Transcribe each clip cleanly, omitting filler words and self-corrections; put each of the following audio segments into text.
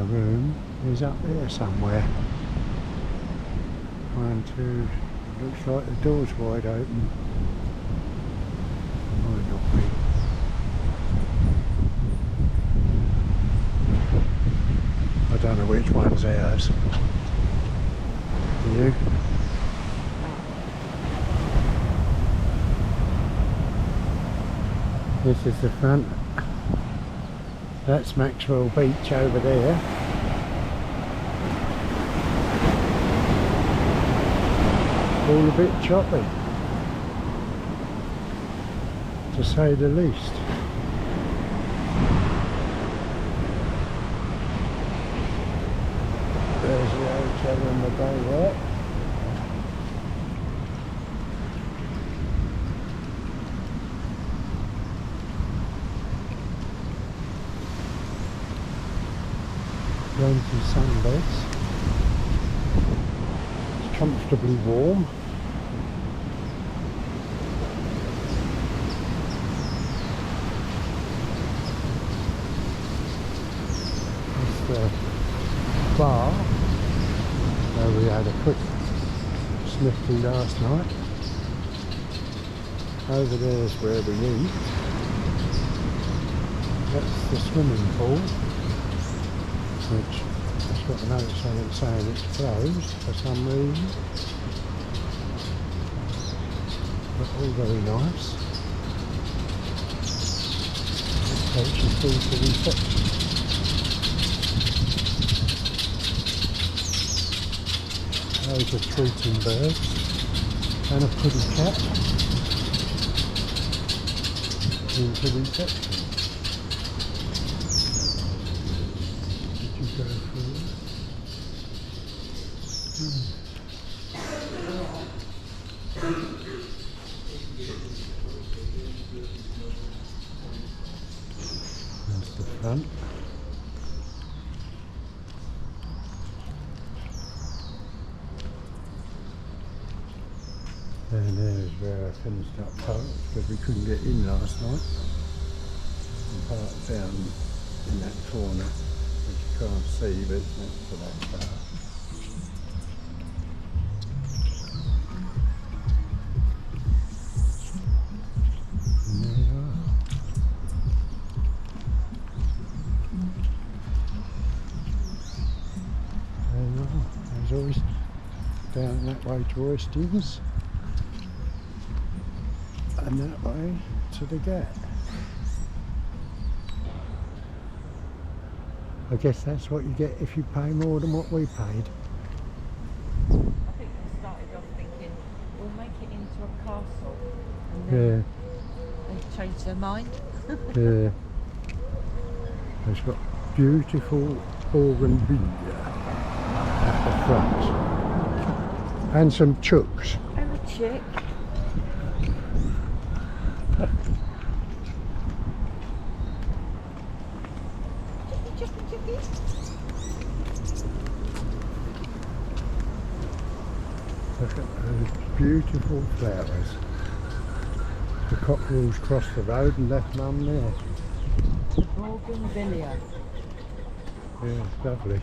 room is up there somewhere. 1, 2, looks like the door's wide open. Might not be. I don't know which one's ours. Do you? This is the front. That's Maxwell Beach over there. All a bit choppy, to say the least. There's the hotel on the bay there. Plenty sunbeds. It's comfortably warm. It's the bar where we had a quick snifty last night. Over there is where we eat. That's the swimming pool, which has got a notice on it saying it's closed for some reason, but all very nice. This takes you through to the reception. Those are tweeting birds and a pretty cat into the reception. Go through. There's the front. And there's where I finished up park because we couldn't get in last night. And parked down in that corner. Which you can't see, but it's next to that car. And there you are. There you are. There's always down that way to Oystings. And that way to the Gap. I guess that's what you get if you pay more than what we paid. I think they started off thinking, we'll make it into a castle, and then they changed their mind. Yeah. It's got beautiful bougainvillea at the front. And some chooks. And a chick. Look at those beautiful flowers. The cockerels crossed the road and left Mum there. The bougainvillea. Yeah, it's lovely.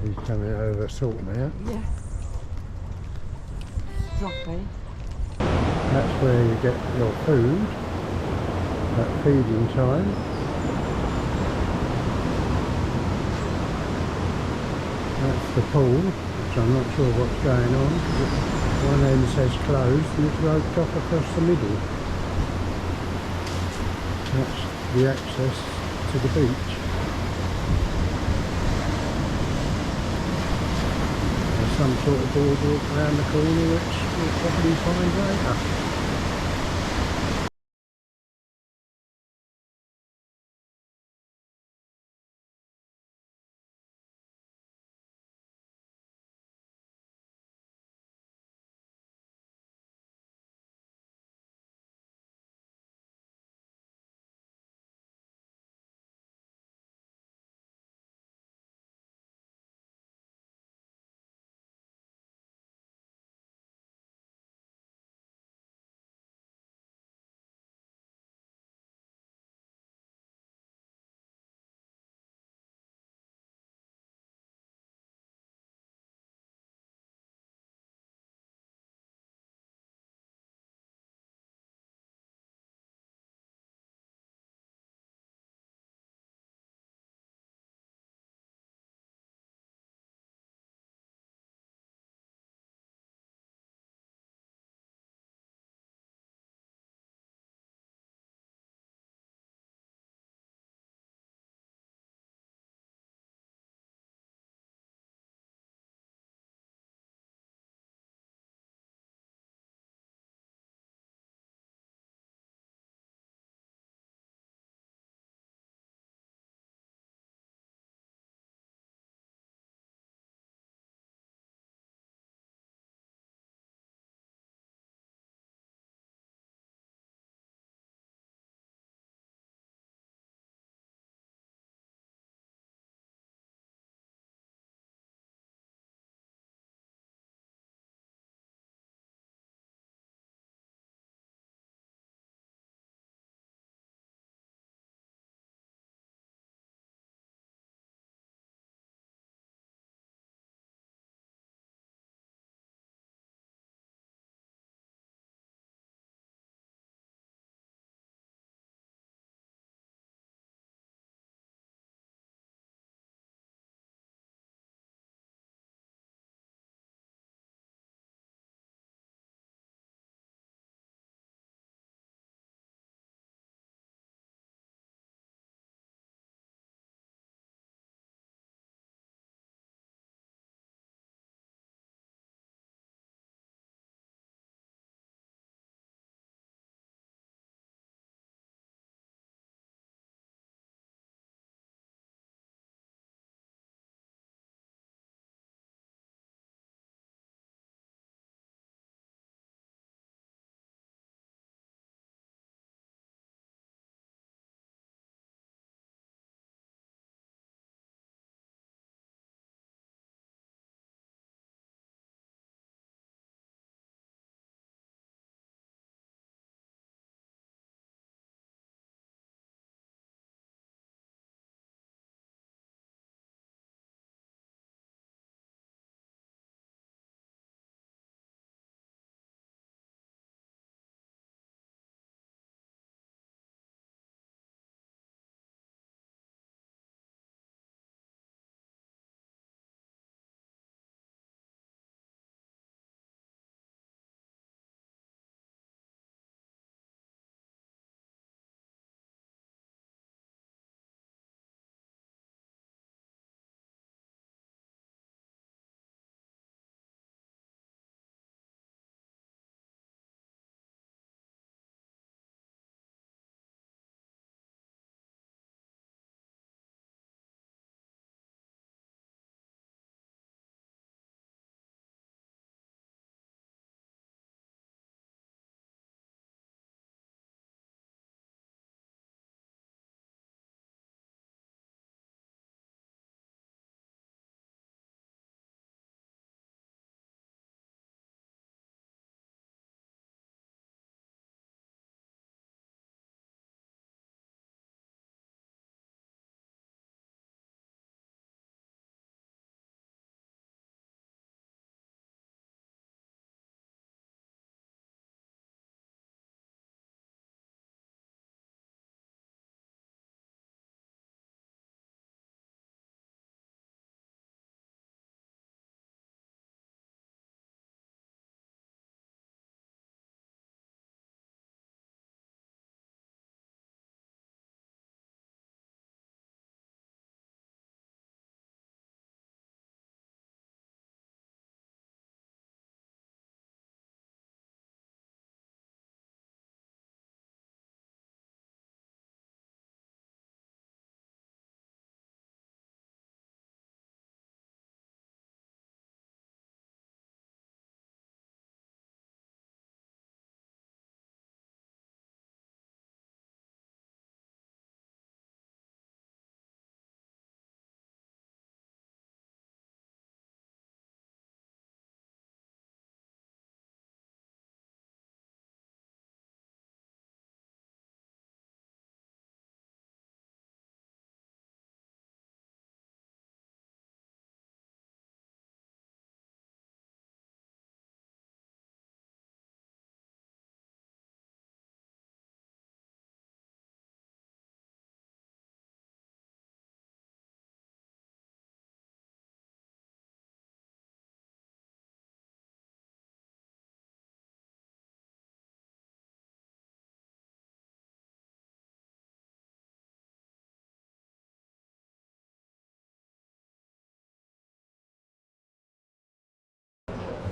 He's coming over sorting out. Yeah. Droppy. That's where you get your food at feeding time. That's the pool, which I'm not sure what's going on. One end says closed and it's roped off across the middle. That's the access to the beach. There's some sort of boardwalk around the corner which we'll probably find later.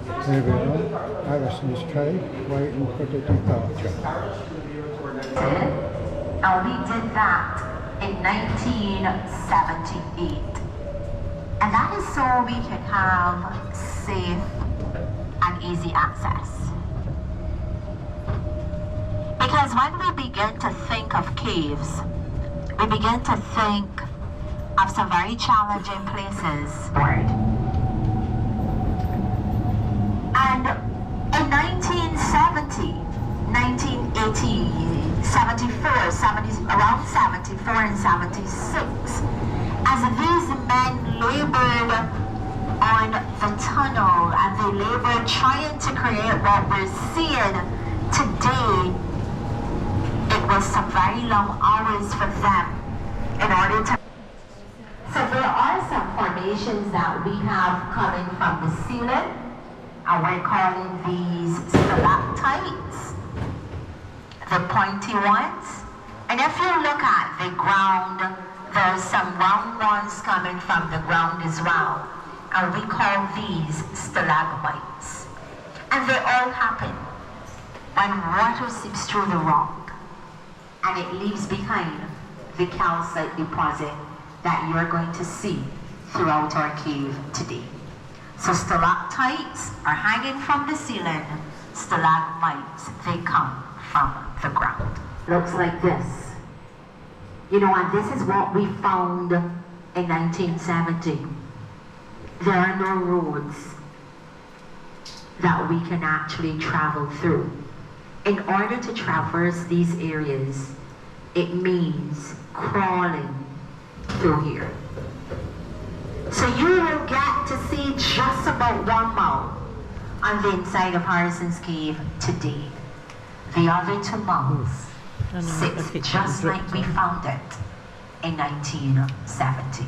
Here we are, Harrison's Cave, waiting for the departure. And we did that in 1978. And that is so we can have safe and easy access. Because when we begin to think of caves, we begin to think of some very challenging places. And in 1970, 1980, 74, 70, around 74 and 76, as these men labored on the tunnel and they labored trying to create what we're seeing today, it was some very long hours for them in order to. So there are some formations that we have coming from the ceiling, and we're calling these stalactites, the pointy ones. And if you look at the ground, there's some round ones coming from the ground as well, and we call these stalagmites. And they all happen when water seeps through the rock and it leaves behind the calcite deposit that you're going to see throughout our cave today. So stalactites are hanging from the ceiling, stalagmites, they come from the ground. Looks like this. You know, and this is what we found in 1970. There are no roads that we can actually travel through. In order to traverse these areas, it means crawling through here. So you will get to see just about 1 mile on the inside of Harrison's Cave today. The other 2 miles sits just like we found it in 1970.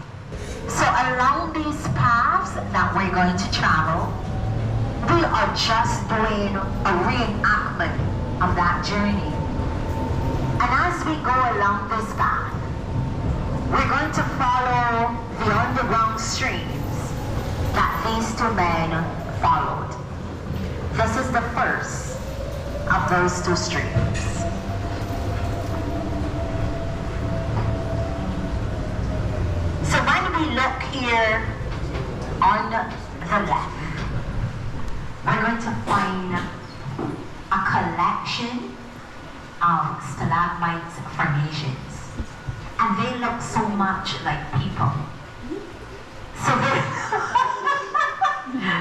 So along these paths that we're going to travel, we are just doing a reenactment of that journey. And as we go along this path, we're going to follow the underground streams that these 2 men followed. This is the first of those 2 streams. So when we look here on the left, we're going to find a collection of stalagmites formations. And they look so much like people. So they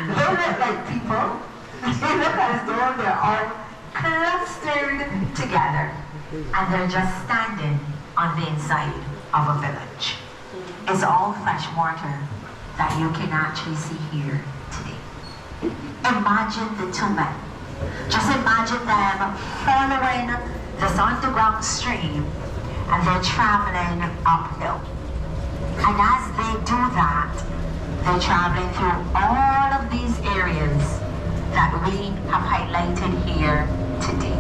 look like people. They look as though they're all clustered together. And they're just standing on the inside of a village. It's all fresh water that you can actually see here today. Imagine the 2 men. Just imagine them following this underground stream, and they're traveling uphill. And as they do that, they're traveling through all of these areas that we have highlighted here today.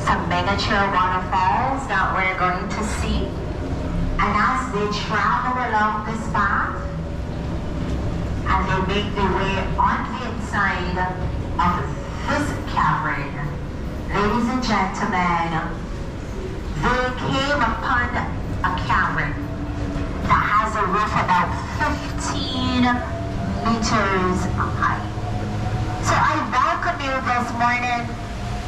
Some miniature waterfalls that we're going to see. And as they travel along this path, and they make their way on the inside of this cavern, ladies and gentlemen, they came upon a cavern that has a roof about 15 meters high. So I welcome you this morning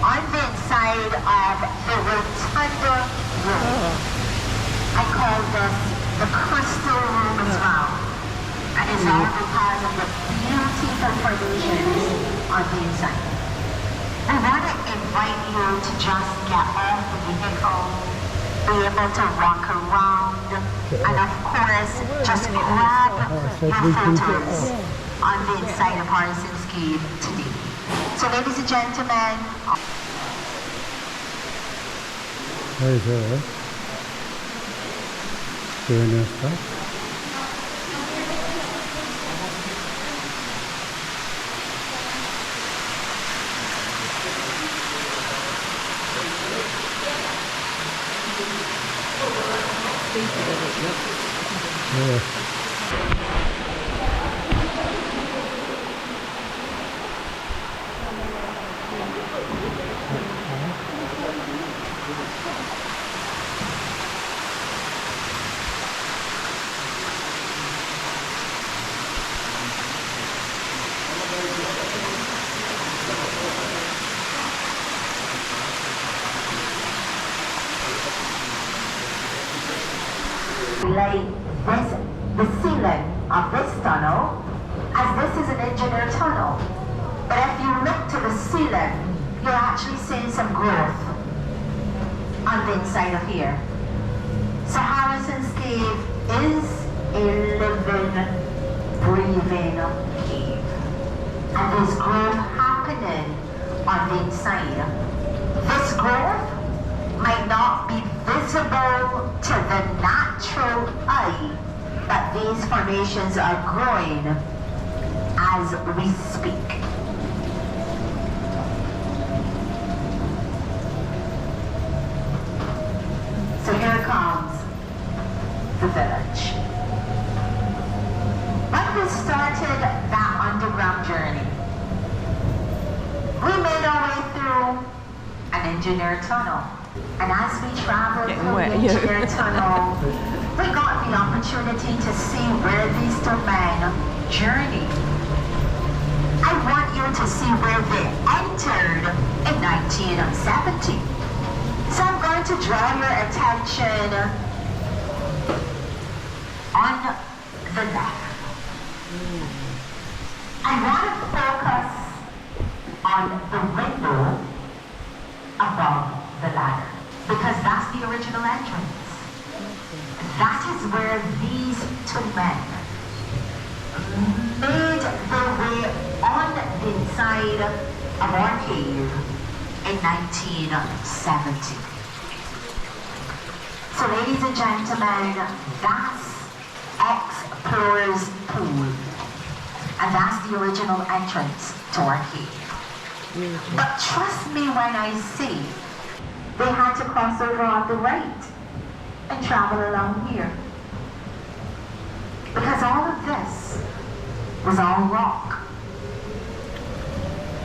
on the inside of the rotunda room. I call this the crystal room as well. And it's all because of the beautiful formations on the inside. I want to invite you to just get off the vehicle, be able to walk around, and of course, just grab your photos on the inside of Harrison's Cave today. So ladies and gentlemen, There's her doing her stuff. Yeah. Like this, the ceiling of this tunnel, as this is an engineer tunnel. But if you look to the ceiling, you're actually seeing some growth on the inside of here. So Harrison's Cave is a living, breathing cave. And there's growth happening on the inside. This growth might not be visible to the natural eye, but these formations are growing as we speak. So here comes the village. When we started that underground journey, we made our way through an engineered tunnel. And as we traveled through the engineered tunnel, we got the opportunity to see where these two men journeyed. I want you to see where they entered in 1970. So I'm going to draw your attention on the left. I want to focus on the window above the ladder, because that's the original entrance. That is where these two men made their way on the inside of our cave in 1970. So ladies and gentlemen, that's Explorer's Pool, and that's the original entrance to our cave. But trust me when I say they had to cross over on the right and travel along here. Because all of this was all rock.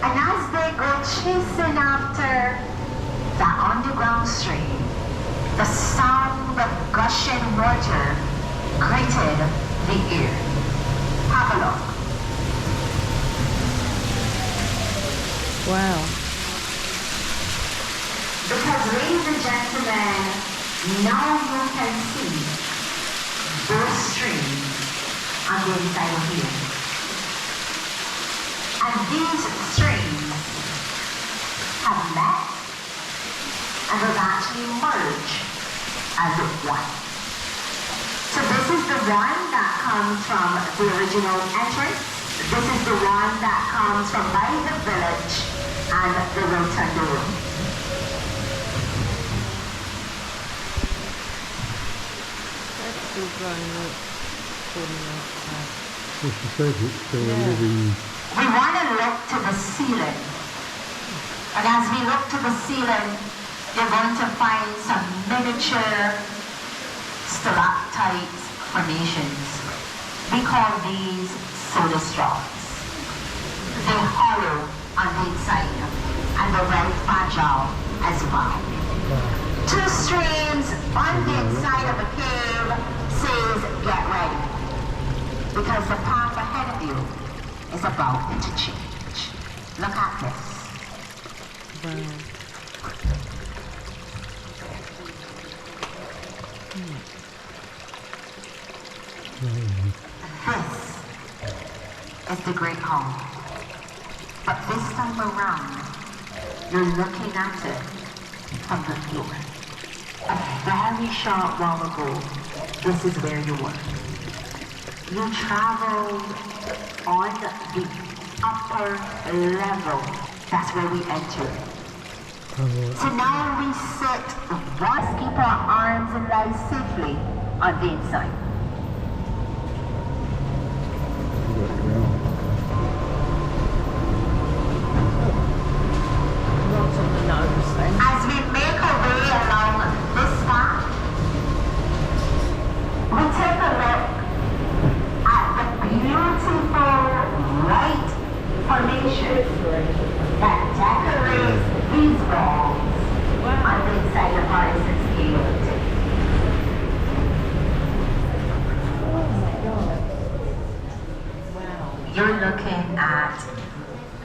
And as they go chasing after that underground stream, the sound of gushing water greeted the ear. Have a look. Wow. Because ladies and gentlemen, now you can see those streams on the inside of here. And these streams have met and have actually merged as one. So this is the one that comes from the original entrance. This is the one that comes from by the village and the rotunda room. Still growing up, falling outside. Well, she says it's still a living. We want to look to the ceiling. And as we look to the ceiling, you're going to find some miniature stalactites formations. We call these soda straws. They're hollow on the inside and they're very fragile as well. Two streams on the inside of a cave says get ready, because the path ahead of you is about to change. Look at this. Wow. This is the Great Hall. But this time around, you're looking at it from the floor. A very short while ago, this is where you were. You traveled on the upper level. That's where we entered. So now we sit, once keep our arms and legs safely on the inside. Right on the nose then. As we make our way along this path, we take a look at the beautiful light formation that decorates these walls on the inside of Horizon's Gate. Oh my god. Wow. You're looking at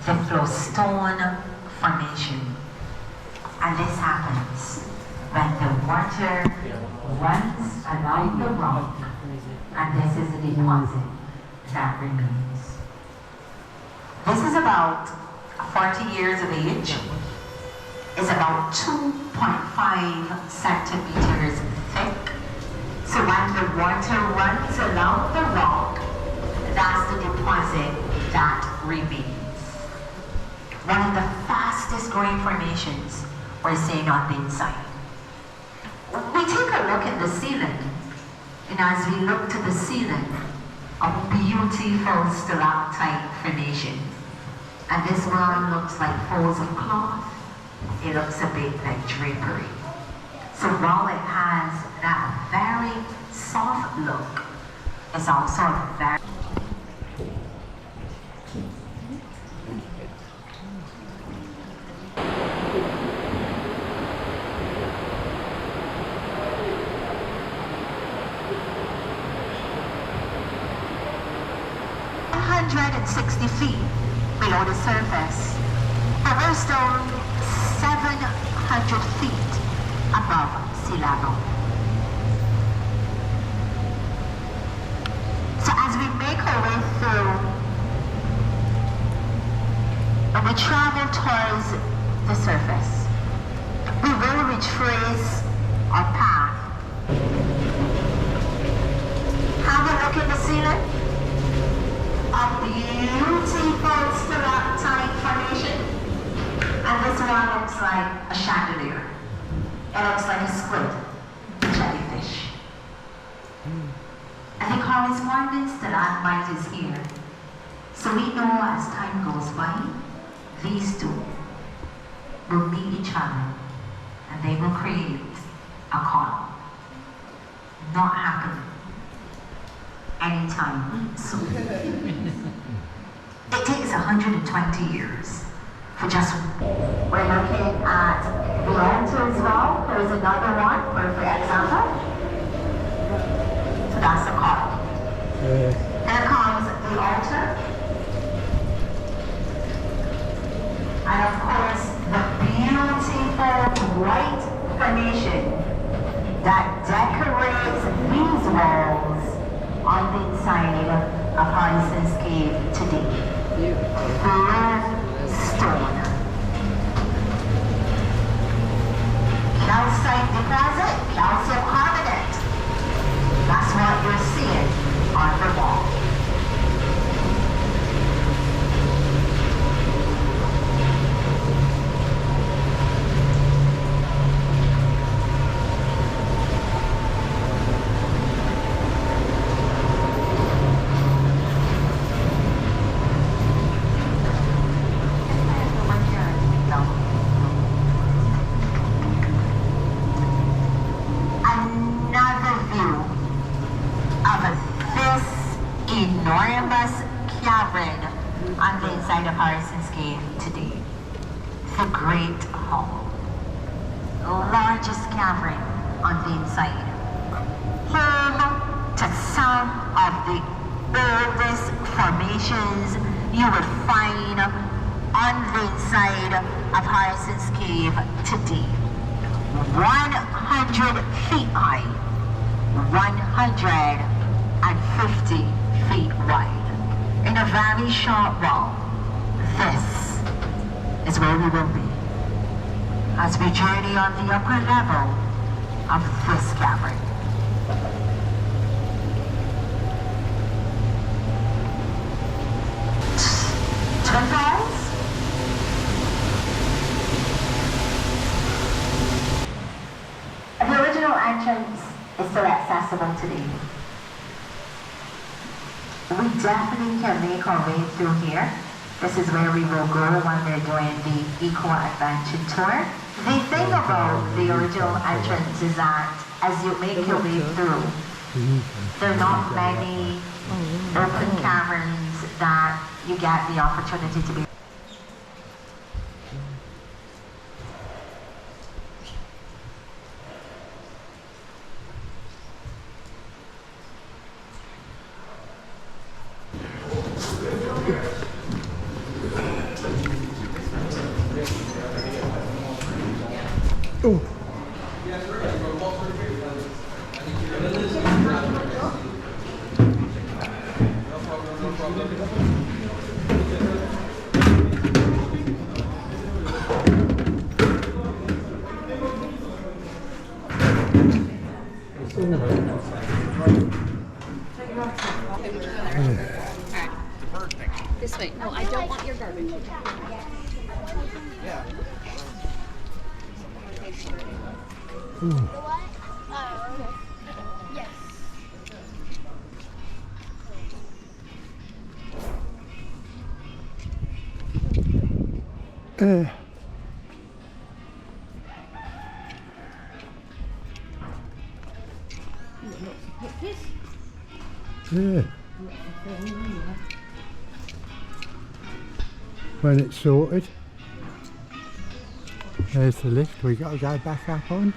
the flowstone formation, and this happens when the water runs along the rock, and this is the deposit that remains. This is about 40 years of age. It's about 2.5 centimeters thick. So when the water runs along the rock, that's the deposit that remains. One of the fastest growing formations we're seeing on the inside. We take a look at the ceiling, and as we look to the ceiling, a beautiful stalactite formation. And this one looks like folds of cloth. It looks a bit like drapery. So while it has that very soft look, it's also a very feet below the surface, but we're still 700 feet above sea level. So as we make our way through, and we travel towards the surface, we will retrace our path. Have a look at the ceiling. A beautiful stalactite formation, and this one looks like a chandelier. It looks like a squid, a jellyfish. And the corresponding stalagmite is here. So we know as time goes by, these two will meet each other and they will create a column. Not happening anytime soon. It takes 120 years for just we're looking at the altar as well. There's another one, perfect example. So that's the column. There comes the altar. And of course, the beautiful white formation that decorates these walls on the inside of Horizon's Cave today. Stone. Calcite deposit, calcium carbonate. That's what you're seeing on the wall. On the inside of Horizon's Cave today, the Great Hall, largest cavern on the inside, home to some of the oldest formations you would find on the inside of Horizon's Cave today. 100 feet high, 150 feet wide. In a very short while, this is where we will be as we journey on the upper level of this cavern. Twin Falls? The original entrance is still accessible today. We definitely can make our way through here. This is where we will go when we're doing the Eco Adventure Tour. The thing about the original entrance is that as you make your way through, there are not many open caverns that you get the opportunity to be. Oh. This way. No, I don't want your garbage. Yes. Yeah. When it's sorted. There's the lift we got to go back up on.